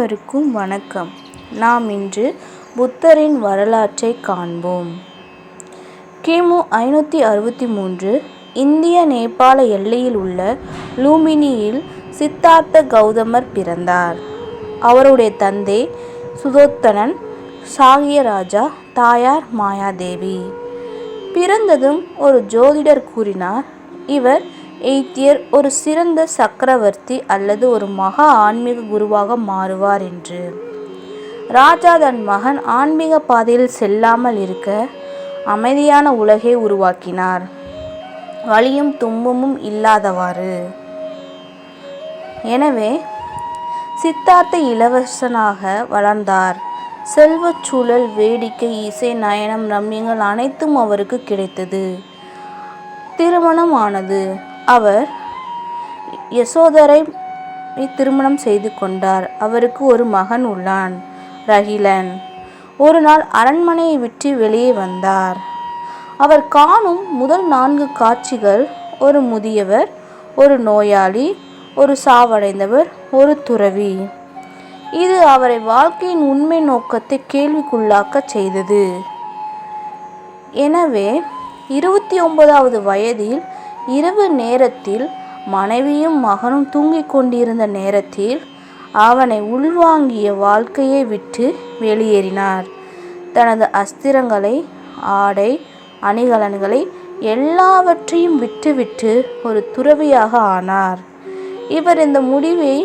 அனைவருக்கும் வணக்கம். நாம் இன்று புத்தரின் வரலாற்றை காண்போம். கிமு 563 இந்திய நேபாள எல்லையில் உள்ள லும்பினியில் சித்தார்த்த கௌதமர் பிறந்தார். அவருடைய தந்தை சுதோத்தனன் சாகியராஜா, தாயார் மாயாதேவி. பிறந்ததும் ஒரு ஜோதிடர் கூறினார், இவர் எய்த்தியர், ஒரு சிறந்த சக்கரவர்த்தி அல்லது ஒரு மகா ஆன்மீக குருவாக மாறுவார் என்று. ராஜா தன் மகன் ஆன்மீக பாதையில் செல்லாமல் இருக்க அமைதியான உலகை உருவாக்கினார், வலியும் துன்பமும் இல்லாதவாறு. எனவே சித்தார்த்த இளவரசனாக வளர்ந்தார். செல்வச் சூழல், வேடிக்கை, இசை, நயனம், ரம்யங்கள் அனைத்தும் அவருக்கு கிடைத்தது. திருமணம் ஆனது. அவர் யசோதரை திருமணம் செய்து கொண்டார். அவருக்கு ஒரு மகன் உள்ளான், ரகிலன். ஒரு நாள் அரண்மனையை விட்டு வெளியே வந்தார். அவர் காணும் முதல் 4 காட்சிகள் ஒரு முதியவர், ஒரு நோயாளி, ஒரு சாவடைந்தவர், ஒரு துறவி. இது அவரை வாழ்க்கையின் உண்மை நோக்கத்தை கேள்விக்குள்ளாக்க செய்தது. எனவே 29வது வயதில் இரவு நேரத்தில், மனைவியும் மகனும் தூங்கிக் கொண்டிருந்த நேரத்தில், அவனை உள்வாங்கிய வாழ்க்கையை விட்டு வெளியேறினார். தனது அஸ்திரங்களை, ஆடை, அணிகலன்களை எல்லாவற்றையும் விட்டுவிட்டு ஒரு துறவியாக ஆனார். இவர் இந்த முடிவை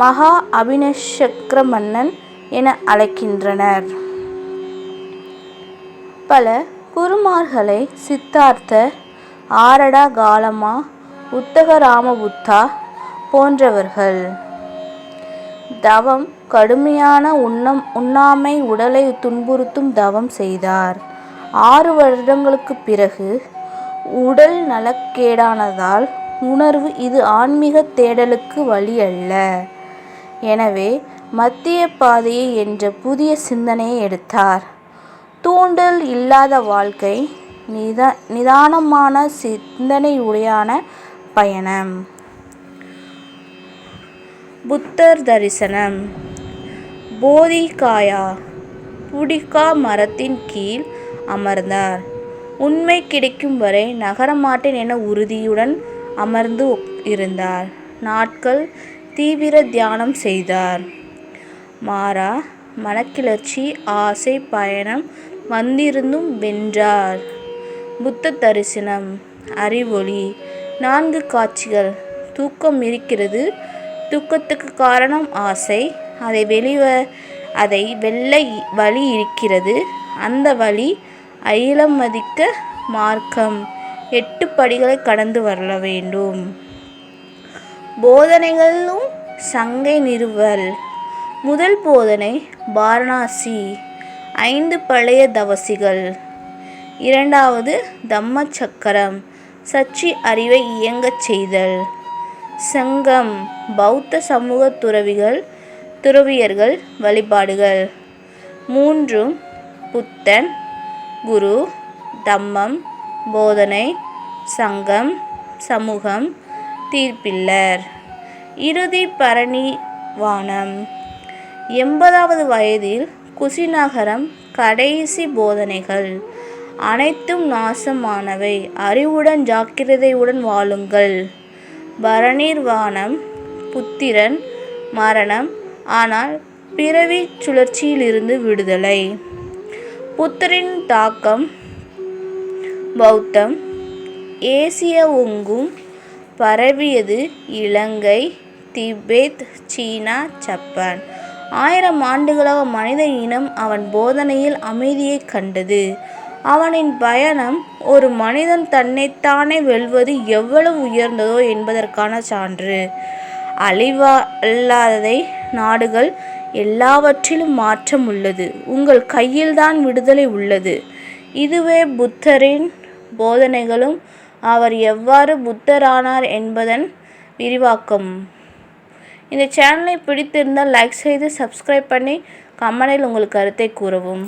மகா அபினிஷக்ர மன்னன் என அழைக்கின்றனர். பல குருமார்களை சித்தார்த்தர், ஆரடா காலமா, உத்தக ராமபுத்தா போன்றவர்கள் தவம், கடுமையான உண்ணாமை, உடலை துன்புறுத்தும் தவம் செய்தார். 6 வருடங்களுக்கு பிறகு உடல் நலக்கேடானதால் உணர்வு, இது ஆன்மீக தேடலுக்கு வழி அல்ல. எனவே மத்திய பாதையை என்ற புதிய சிந்தனையை எடுத்தார். தூண்டல் இல்லாத வாழ்க்கை, நிதானமான சிந்தனையுடையான பயணம். புத்தர் தரிசனம். போதிகாயா புடிகா மரத்தின் கீழ் அமர்ந்தார். உண்மை கிடைக்கும் வரை நகரமாட்டேன் என உறுதியுடன் அமர்ந்து இருந்தார். நாட்கள் தீவிர தியானம் செய்தார். மாறா மனக்கிளர்ச்சி, ஆசை, பயணம் வந்திருந்தும் வென்றார். புத்த தரிசனம். அறிவொளி. 4 காட்சிகள். தூக்கம் இருக்கிறது. தூக்கத்துக்கு காரணம் ஆசை. அதை வெல்ல வழி இருக்கிறது. அந்த வழி அயிலம் மதிக்க மார்க்கம். 8 படிகளை கடந்து வர வேண்டும். போதனைகளும் சங்கை நிறுவல். முதல் போதனை வாரணாசி, 5 பழைய தவசிகள். 2வது தம்ம சக்கரம், சச்சி அறிவை இயங்கச் செய்தல். சங்கம், பௌத்த சமூக துறவியர்கள் வழிபாடுகள். 3 புத்தன், குரு, தம்மம், போதனை, சங்கம், சமூகம், தீர்ப்பில்லர். இறுதி பரிநிவாணம். 80வது வயதில் குசிநகரம். கடைசி போதனைகள். அனைத்தும் நாசமானவை, அறிவுடன் ஜாக்கிரதையுடன் வாழுங்கள். பரிநிர்வாணம். புத்திரன், மரணம், ஆனால் பிறவி சுழற்சியிலிருந்து விடுதலை. புத்தரின் தாக்கம். பௌத்தம் ஏசியாவெங்கும் பரவியது. இலங்கை, திபெத், சீனா, ஜப்பான். 1000 ஆண்டுகளாக மனித இனம் அவன் போதனையில் அமைதியை கண்டது. அவனின் பயணம் ஒரு மனிதன் தன்னைத்தானே வெல்வது எவ்வளவு உயர்ந்ததோ என்பதற்கான சான்று. அழிவல்லாததை நாடுகள், எல்லாவற்றிலும் மாற்றம் உள்ளது. உங்கள் கையில்தான் விடுதலை உள்ளது. இதுவே புத்தரின் போதனைகளும் அவர் எவ்வாறு புத்தரானார் என்பதன் விரிவாக்கம். இந்த சேனலை பிடித்திருந்தால் லைக் செய்து சப்ஸ்கிரைப் பண்ணி கமெண்டில் உங்கள் கருத்தை கூறவும்.